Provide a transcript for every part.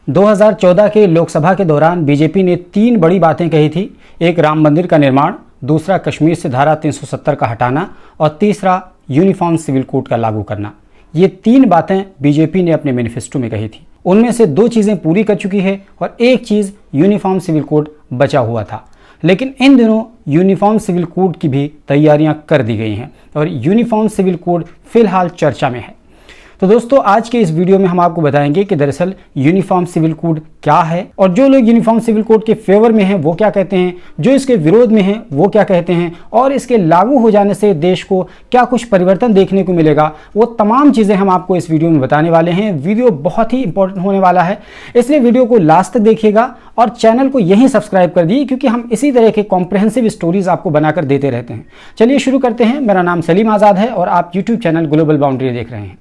2014 के लोकसभा के दौरान बीजेपी ने 3 बड़ी बातें कही थी। एक, राम मंदिर का निर्माण, दूसरा, कश्मीर से धारा 370 का हटाना और तीसरा, यूनिफॉर्म सिविल कोड का लागू करना। ये 3 बातें बीजेपी ने अपने मैनिफेस्टो में कही थी। उनमें से 2 चीज़ें पूरी कर चुकी है और एक चीज़ यूनिफॉर्म सिविल कोड बचा हुआ था। लेकिन इन दिनों यूनिफॉर्म सिविल कोड की भी तैयारियां कर दी गई हैं और यूनिफॉर्म सिविल कोड फिलहाल चर्चा में है। तो दोस्तों, आज के इस वीडियो में हम आपको बताएंगे कि दरअसल यूनिफॉर्म सिविल कोड क्या है और जो लोग यूनिफॉर्म सिविल कोड के फेवर में हैं वो क्या कहते हैं, जो इसके विरोध में हैं वो क्या कहते हैं और इसके लागू हो जाने से देश को क्या कुछ परिवर्तन देखने को मिलेगा, वो तमाम चीज़ें हम आपको इस वीडियो में बताने वाले हैं। वीडियो बहुत ही इंपॉर्टेंट होने वाला है, इसलिए वीडियो को लास्ट तक देखिएगा और चैनल को यहीं सब्सक्राइब कर दिए, क्योंकि हम इसी तरह के कॉम्प्रहेंसिव स्टोरीज आपको बनाकर देते रहते हैं। चलिए शुरू करते हैं। मेरा नाम सलीम आज़ाद है और आप यूट्यूब चैनल ग्लोबल बाउंड्री देख रहे हैं।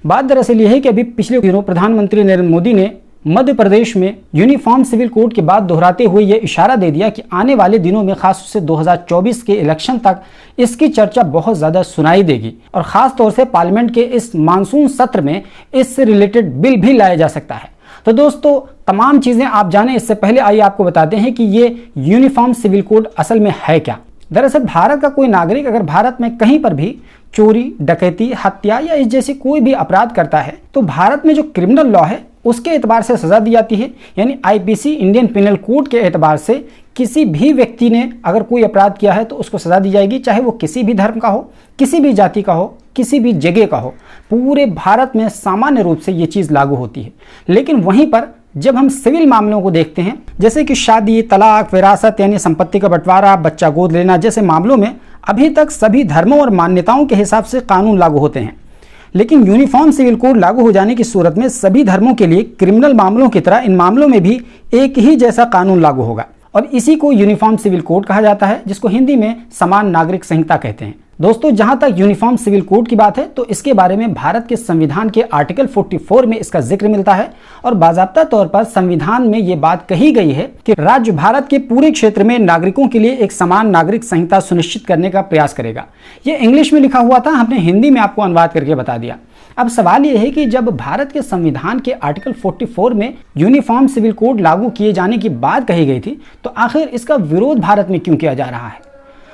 बात दरअसल ये है कि अभी पिछले दिनों प्रधानमंत्री नरेंद्र मोदी ने मध्य प्रदेश में यूनिफॉर्म सिविल कोड की बात दोहराते हुए ये इशारा दे दिया कि आने वाले दिनों में खास से 2024 के इलेक्शन तक इसकी चर्चा बहुत ज़्यादा सुनाई देगी और ख़ास तौर से पार्लियामेंट के इस मानसून सत्र में इससे रिलेटेड बिल भी लाया जा सकता है। तो दोस्तों, तमाम चीज़ें आप जानें इससे पहले आइए आपको बताते हैं कि ये यूनिफॉर्म सिविल कोड असल में है क्या। दरअसल भारत का कोई नागरिक अगर भारत में कहीं पर भी चोरी, डकैती, हत्या या इस जैसी कोई भी अपराध करता है तो भारत में जो क्रिमिनल लॉ है उसके एतबार से सज़ा दी जाती है। यानी आईपीसी, इंडियन पिनल कोड के एतबार से किसी भी व्यक्ति ने अगर कोई अपराध किया है तो उसको सज़ा दी जाएगी, चाहे वो किसी भी धर्म का हो, किसी भी जाति का हो, किसी भी जगह का हो। पूरे भारत में सामान्य रूप से ये चीज़ लागू होती है। लेकिन वहीं पर जब हम सिविल मामलों को देखते हैं, जैसे कि शादी, तलाक, विरासत यानी संपत्ति का बंटवारा, बच्चा गोद लेना जैसे मामलों में अभी तक सभी धर्मों और मान्यताओं के हिसाब से कानून लागू होते हैं। लेकिन यूनिफॉर्म सिविल कोड लागू हो जाने की सूरत में सभी धर्मों के लिए क्रिमिनल मामलों की तरह इन मामलों में भी एक ही जैसा कानून लागू होगा और इसी को यूनिफॉर्म सिविल कोड कहा जाता है, जिसको हिंदी में समान नागरिक संहिता कहते हैं। दोस्तों, जहां तक यूनिफॉर्म सिविल कोड की बात है तो इसके बारे में भारत के संविधान के आर्टिकल 44 में इसका जिक्र मिलता है और बाकायदा तौर पर संविधान में ये बात कही गई है कि राज्य भारत के पूरे क्षेत्र में नागरिकों के लिए एक समान नागरिक संहिता सुनिश्चित करने का प्रयास करेगा। ये इंग्लिश में लिखा हुआ था, हमने हिंदी में आपको अनुवाद करके बता दिया। अब सवाल यह है कि जब भारत के संविधान के आर्टिकल 44 में यूनिफॉर्म सिविल कोड लागू किए जाने की बात कही गई थी तो आखिर इसका विरोध भारत में क्यों किया जा रहा है?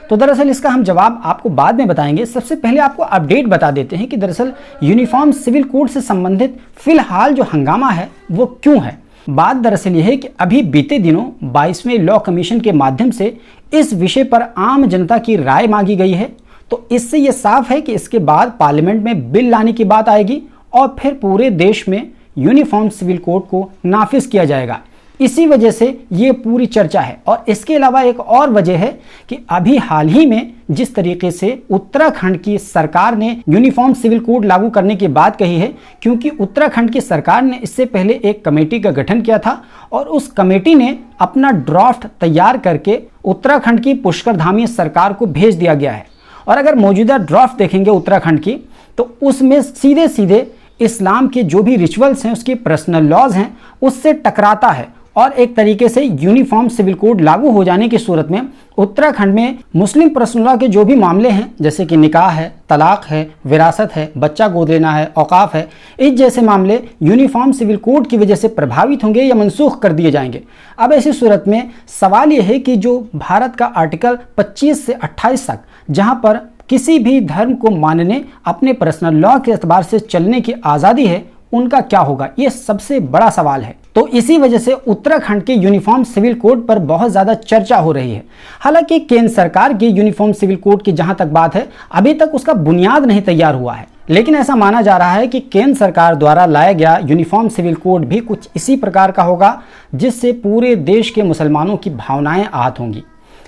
तो दरअसल इसका हम जवाब आपको बाद में बताएंगे। सबसे पहले आपको अपडेट बता देते हैं कि दरअसल यूनिफॉर्म सिविल कोड से संबंधित फिलहाल जो हंगामा है वो क्यों है। बात दरअसल ये है कि अभी बीते दिनों 22वें लॉ कमीशन के माध्यम से इस विषय पर आम जनता की राय मांगी गई है। तो इससे ये साफ है कि इसके बाद पार्लियामेंट में बिल लाने की बात आएगी और फिर पूरे देश में यूनिफॉर्म सिविल कोड को नाफिज किया जाएगा। इसी वजह से ये पूरी चर्चा है। और इसके अलावा एक और वजह है कि अभी हाल ही में जिस तरीके से उत्तराखंड की सरकार ने यूनिफॉर्म सिविल कोड लागू करने की बात कही है, क्योंकि उत्तराखंड की सरकार ने इससे पहले एक कमेटी का गठन किया था और उस कमेटी ने अपना ड्राफ्ट तैयार करके उत्तराखंड की पुष्कर धामी सरकार को भेज दिया गया है। और अगर मौजूदा ड्राफ्ट देखेंगे उत्तराखंड की तो उसमें सीधे सीधे इस्लाम के जो भी रिचुअल्स हैं, उसके पर्सनल लॉज हैं, उससे टकराता है और एक तरीके से यूनिफॉर्म सिविल कोड लागू हो जाने की सूरत में उत्तराखंड में मुस्लिम पर्सनल लॉ के जो भी मामले हैं, जैसे कि निकाह है, तलाक है, विरासत है, बच्चा गोद लेना है, औकाफ है, इस जैसे मामले यूनिफॉर्म सिविल कोड की वजह से प्रभावित होंगे या मनसूख कर दिए जाएंगे। अब ऐसी सूरत में सवाल यह है कि जो भारत का आर्टिकल 25 से 28 तक, जहां पर किसी भी धर्म को मानने, अपने पर्सनल लॉ के एतबार से चलने की आज़ादी है, उनका क्या होगा, ये सबसे बड़ा सवाल है। तो इसी वजह से उत्तराखंड के यूनिफॉर्म सिविल कोड पर बहुत ज़्यादा चर्चा हो रही है। हालांकि केंद्र सरकार की यूनिफॉर्म सिविल कोड की जहां तक बात है, अभी तक उसका बुनियाद नहीं तैयार हुआ है। लेकिन ऐसा माना जा रहा है कि केंद्र सरकार द्वारा लाया गया यूनिफॉर्म सिविल कोड भी कुछ इसी प्रकार का होगा, जिससे पूरे देश के मुसलमानों की भावनाएं आहत होंगी।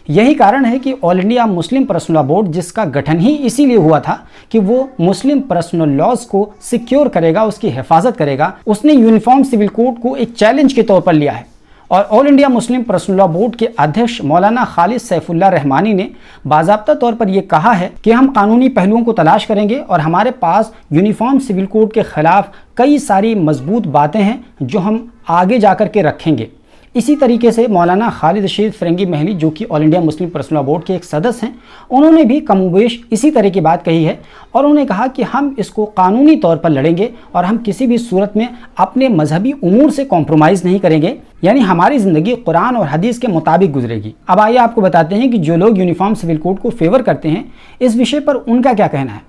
यही कारण है कि all India Muslim personal law board, जिसका गठन ही इसीलिए हुआ था कि वो मुस्लिम पर्सनल लॉज को सिक्योर करेगा, उसकी हिफाजत करेगा, उसने यूनिफॉर्म सिविल कोड को एक चैलेंज के तौर पर लिया है। और all India Muslim personal law board के अध्यक्ष मौलाना खालिद सैफुल्लाह रहमानी ने बाज़ाब्ता तौर पर यह कहा है कि हम कानूनी पहलुओं को तलाश करेंगे और हमारे पास यूनिफॉर्म सिविल कोड के खिलाफ कई सारी मजबूत बातें हैं जो हम आगे जाकर के रखेंगे। इसी तरीके से मौलाना खालिद रशीद फिरंगी महली, जो कि all India Muslim personal law board के एक सदस्य हैं, उन्होंने भी कमोबेश इसी तरह की बात कही है और उन्होंने कहा कि हम इसको कानूनी तौर पर लड़ेंगे और हम किसी भी सूरत में अपने मजहबी उमूर से कॉम्प्रोमाइज़ नहीं करेंगे, यानी हमारी ज़िंदगी कुरान और हदीस के मुताबिक गुजरेगी। अब आइए आपको बताते हैं कि जो लोग यूनिफॉर्म सिविल कोड को फेवर करते हैं, इस विषय पर उनका क्या कहना है।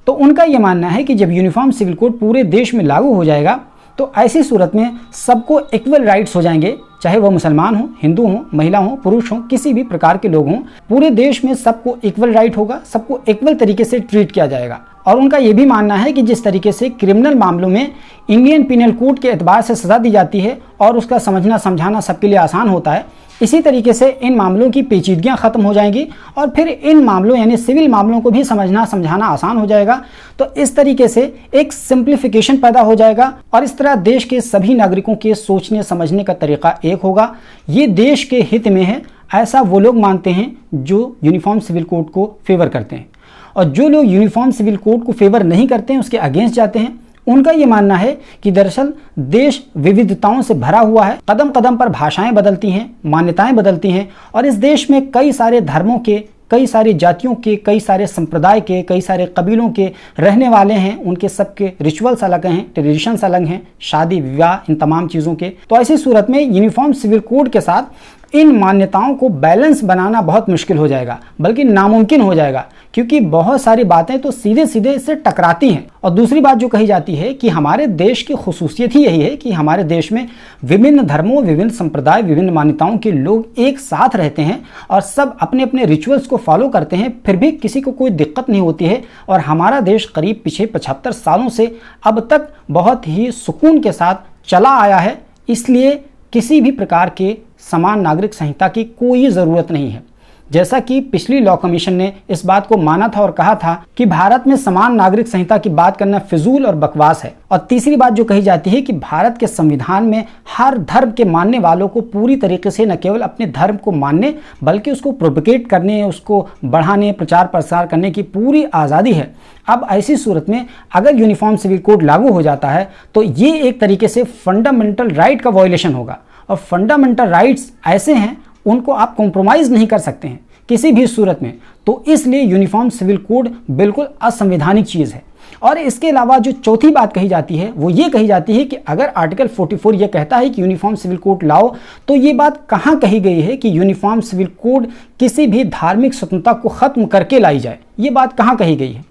तो उनका यह मानना है कि जब यूनिफॉर्म सिविल कोड पूरे देश में लागू हो जाएगा तो ऐसी सूरत में सबको इक्वल राइट्स हो जाएंगे, चाहे वह मुसलमान हो, हिंदू हो, महिला हो, पुरुष हो, किसी भी प्रकार के लोग हों, पूरे देश में सबको इक्वल राइट होगा, सबको इक्वल तरीके से ट्रीट किया जाएगा। और उनका यह भी मानना है कि जिस तरीके से क्रिमिनल मामलों में इंडियन पिनल कोड के एतबार से सज़ा दी जाती है और उसका समझना समझाना सबके लिए आसान होता है, इसी तरीके से इन मामलों की पेचीदगियां ख़त्म हो जाएंगी और फिर इन मामलों यानी सिविल मामलों को भी समझना समझाना आसान हो जाएगा। तो इस तरीके से एक सिंप्लीफिकेशन पैदा हो जाएगा और इस तरह देश के सभी नागरिकों के सोचने समझने का तरीका एक होगा। ये देश के हित में है, ऐसा वो लोग मानते हैं जो यूनिफॉर्म सिविल कोड को फेवर करते हैं। और जो लोग यूनिफॉर्म सिविल कोड को फेवर नहीं करते हैं, उसके अगेंस्ट जाते हैं, उनका ये मानना है कि दरअसल देश विविधताओं से भरा हुआ है, कदम कदम पर भाषाएं बदलती हैं, मान्यताएं बदलती हैं और इस देश में कई सारे धर्मों के, कई सारी जातियों के, कई सारे संप्रदाय के, कई सारे कबीलों के रहने वाले हैं। उनके सबके रिचुअल्स अलग हैं, ट्रेडिशंस अलग हैं, शादी विवाह, इन तमाम चीज़ों के। तो ऐसी सूरत में यूनिफॉर्म सिविल कोड के साथ इन मान्यताओं को बैलेंस बनाना बहुत मुश्किल हो जाएगा, बल्कि नामुमकिन हो जाएगा, क्योंकि बहुत सारी बातें तो सीधे सीधे इससे टकराती हैं। और दूसरी बात जो कही जाती है कि हमारे देश की खुसूसियत ही यही है कि हमारे देश में विभिन्न धर्मों, विभिन्न संप्रदाय, विभिन्न मान्यताओं के लोग एक साथ रहते हैं और सब अपने अपने रिचुअल्स को फॉलो करते हैं, फिर भी किसी को कोई दिक्कत नहीं होती है। और हमारा देश करीब पिछले 75 सालों से अब तक बहुत ही सुकून के साथ चला आया है, इसलिए किसी भी प्रकार के समान नागरिक संहिता की कोई ज़रूरत नहीं है। जैसा कि पिछली लॉ कमीशन ने इस बात को माना था और कहा था कि भारत में समान नागरिक संहिता की बात करना फिजूल और बकवास है। और तीसरी बात जो कही जाती है कि भारत के संविधान में हर धर्म के मानने वालों को पूरी तरीके से न केवल अपने धर्म को मानने बल्कि उसको प्रोपेगेट करने, उसको बढ़ाने, प्रचार प्रसार करने की पूरी आज़ादी है। अब ऐसी सूरत में अगर यूनिफॉर्म सिविल कोड लागू हो जाता है तो ये एक तरीके से फंडामेंटल राइट का वायलेशन होगा। और फंडामेंटल राइट्स ऐसे हैं, उनको आप कॉम्प्रोमाइज़ नहीं कर सकते हैं किसी भी सूरत में। तो इसलिए यूनिफॉर्म सिविल कोड बिल्कुल असंवैधानिक चीज़ है। और इसके अलावा जो चौथी बात कही जाती है वो ये कही जाती है कि अगर आर्टिकल 44 ये कहता है कि यूनिफॉर्म सिविल कोड लाओ, तो ये बात कहाँ कही गई है कि यूनिफॉर्म सिविल कोड किसी भी धार्मिक स्वतंत्रता को ख़त्म करके लाई जाए? ये बात कहाँ कही गई है?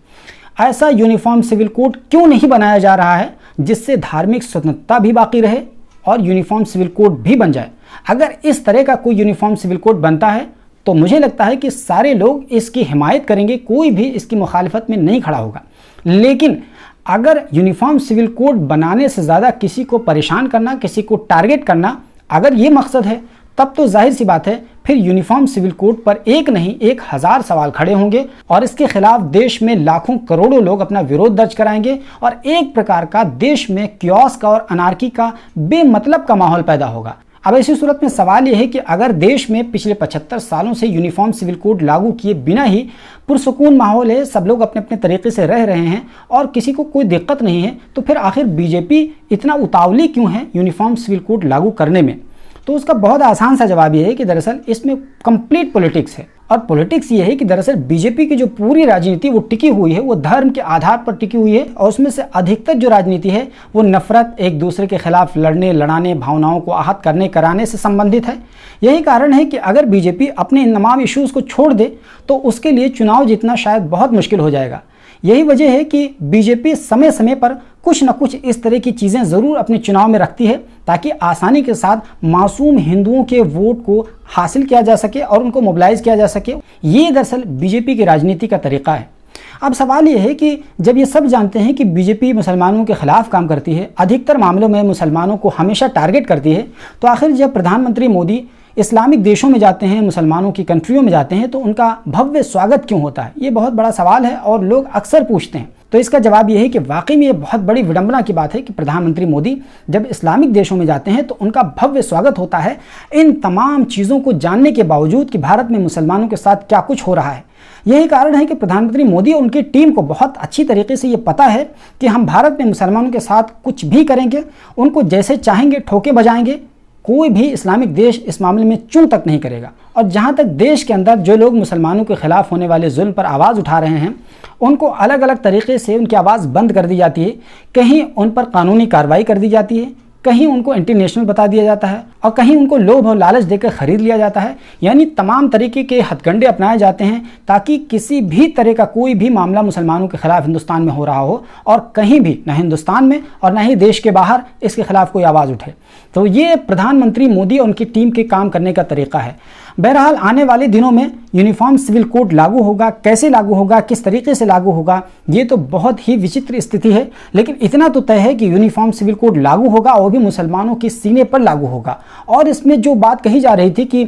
ऐसा यूनिफॉर्म सिविल कोड क्यों नहीं बनाया जा रहा है जिससे धार्मिक स्वतंत्रता भी बाकी रहे और यूनिफॉर्म सिविल कोड भी बन जाए? अगर इस तरह का कोई यूनिफॉर्म सिविल कोड बनता है तो मुझे लगता है कि सारे लोग इसकी हिमायत करेंगे, कोई भी इसकी मुखालिफत में नहीं खड़ा होगा। लेकिन अगर यूनिफॉर्म सिविल कोड बनाने से ज़्यादा किसी को परेशान करना, किसी को टारगेट करना, अगर ये मकसद है, तब तो जाहिर सी बात है फिर यूनिफॉर्म सिविल कोड पर एक नहीं 1000 सवाल खड़े होंगे और इसके खिलाफ देश में लाखों करोड़ों लोग अपना विरोध दर्ज कराएंगे और एक प्रकार का देश में क्योस का और अनार्की का बेमतलब का माहौल पैदा होगा। अब ऐसी सूरत में सवाल यह है कि अगर देश में पिछले 75 सालों से यूनिफॉर्म सिविल कोड लागू किए बिना ही पुरसुकून माहौल है, सब लोग अपने अपने तरीके से रह रहे हैं और किसी को कोई दिक्कत नहीं है, तो फिर आखिर बीजेपी इतना उतावली क्यों है यूनिफॉर्म सिविल कोड लागू करने में? तो उसका बहुत आसान सा जवाब यह है कि दरअसल इसमें कंप्लीट पॉलिटिक्स है। और पॉलिटिक्स ये है कि दरअसल बीजेपी की जो पूरी राजनीति वो टिकी हुई है वो धर्म के आधार पर टिकी हुई है और उसमें से अधिकतर जो राजनीति है वो नफरत, एक दूसरे के खिलाफ लड़ने लड़ाने, भावनाओं को आहत करने कराने से संबंधित है। यही कारण है कि अगर बीजेपी अपने इन तमाम इश्यूज़ को छोड़ दे तो उसके लिए चुनाव जीतना शायद बहुत मुश्किल हो जाएगा। यही वजह है कि बीजेपी समय समय पर कुछ न कुछ इस तरह की चीज़ें ज़रूर अपने चुनाव में रखती है ताकि आसानी के साथ मासूम हिंदुओं के वोट को हासिल किया जा सके और उनको मोबिलाइज किया जा सके। ये दरअसल बीजेपी की राजनीति का तरीका है। अब सवाल ये है कि जब ये सब जानते हैं कि बीजेपी मुसलमानों के खिलाफ काम करती है, अधिकतर मामलों में मुसलमानों को हमेशा टारगेट करती है, तो आखिर जब प्रधानमंत्री मोदी इस्लामिक देशों में जाते हैं, मुसलमानों की कंट्रियों में जाते हैं, तो उनका भव्य स्वागत क्यों होता है? ये बहुत बड़ा सवाल है और लोग अक्सर पूछते हैं। तो इसका जवाब ये है कि वाकई में ये बहुत बड़ी विडंबना की बात है कि प्रधानमंत्री मोदी जब इस्लामिक देशों में जाते हैं तो उनका भव्य स्वागत होता है, इन तमाम चीज़ों को जानने के बावजूद कि भारत में मुसलमानों के साथ क्या कुछ हो रहा है। यही कारण है कि प्रधानमंत्री मोदी और उनकी टीम को बहुत अच्छी तरीके से ये पता है कि हम भारत में मुसलमानों के साथ कुछ भी करेंगे, उनको जैसे चाहेंगे ठोके बजाएंगे, कोई भी इस्लामिक देश इस मामले में चूं तक नहीं करेगा। और जहां तक देश के अंदर जो लोग मुसलमानों के खिलाफ होने वाले जुल्म पर आवाज़ उठा रहे हैं, उनको अलग अलग तरीके से उनकी आवाज़ बंद कर दी जाती है। कहीं उन पर कानूनी कार्रवाई कर दी जाती है, कहीं उनको इंटरनेशनल बता दिया जाता है, और कहीं उनको लोभ और लालच देकर खरीद लिया जाता है। यानी तमाम तरीके के हथकंडे अपनाए जाते हैं ताकि किसी भी तरह का कोई भी मामला मुसलमानों के खिलाफ हिंदुस्तान में हो रहा हो और कहीं भी, ना हिंदुस्तान में और ना ही देश के बाहर, इसके खिलाफ कोई आवाज़ उठे। तो ये प्रधानमंत्री मोदी और उनकी टीम के काम करने का तरीका है। बहरहाल आने वाले दिनों में यूनिफॉर्म सिविल कोड लागू होगा, कैसे लागू होगा, किस तरीके से लागू होगा, ये तो बहुत ही विचित्र स्थिति है। लेकिन इतना तो तय है कि यूनिफॉर्म सिविल कोड लागू होगा और भी मुसलमानों के सीने पर लागू होगा। और इसमें जो बात कही जा रही थी कि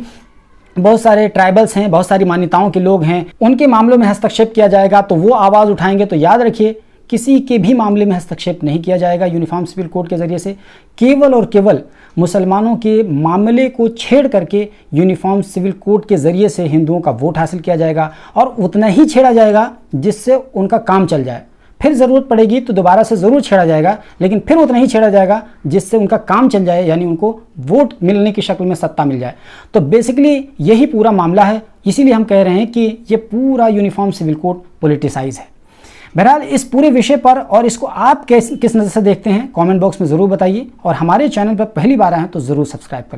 बहुत सारे ट्राइबल्स हैं, बहुत सारी मान्यताओं के लोग हैं, उनके मामलों में हस्तक्षेप किया जाएगा तो वो आवाज़ उठाएंगे, तो याद रखिए किसी के भी मामले में हस्तक्षेप नहीं किया जाएगा यूनिफॉर्म सिविल कोड के ज़रिए से। केवल और केवल मुसलमानों के मामले को छेड़ करके यूनिफॉर्म सिविल कोड के ज़रिए से हिंदुओं का वोट हासिल किया जाएगा और उतना ही छेड़ा जाएगा जिससे उनका काम चल जाए। फिर ज़रूरत पड़ेगी तो दोबारा से ज़रूर छेड़ा जाएगा, लेकिन फिर उतना ही छेड़ा जाएगा जिससे उनका काम चल जाए, यानी उनको वोट मिलने की शक्ल में सत्ता मिल जाए। तो बेसिकली यही पूरा मामला है। इसीलिए हम कह रहे हैं कि ये पूरा यूनिफॉर्म सिविल कोड पॉलिटिसाइज है। बहरहाल इस पूरे विषय पर और इसको आप किस नज़र से देखते हैं, कमेंट बॉक्स में ज़रूर बताइए। और हमारे चैनल पर पहली बार आए हैं तो ज़रूर सब्सक्राइब कर लीजिए।